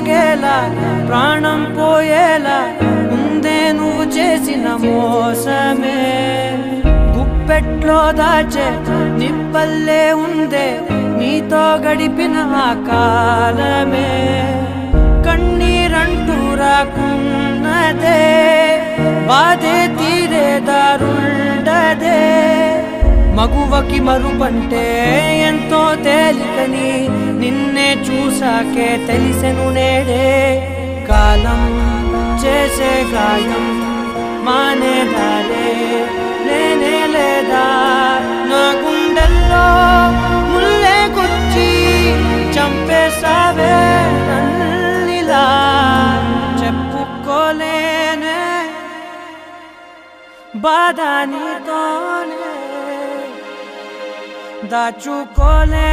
సాగేలా ప్రాణం పోయేలా ఉందే నువ్వు చేసిన మోసమే గుప్పెట్లో దాచే నిప్పల్లే ఉందే నీతో గడిపిన ఆ కాలమే కన్నీరంటూ రాకున్నదే బాధే తీరే దారుండదే మగువకి మరుపంటే ఎంతో తేలికని నిన్నే చూసాకే తెలిసెను నేడే కాలం చేసే గాయం మానేదాలే లేనే లేదా నా గుండెల్లో ముల్లే గుచ్చి చంపేసావే నన్నిలా చెప్పుకోలేనే బాధ నీతోనే దాచుకోలే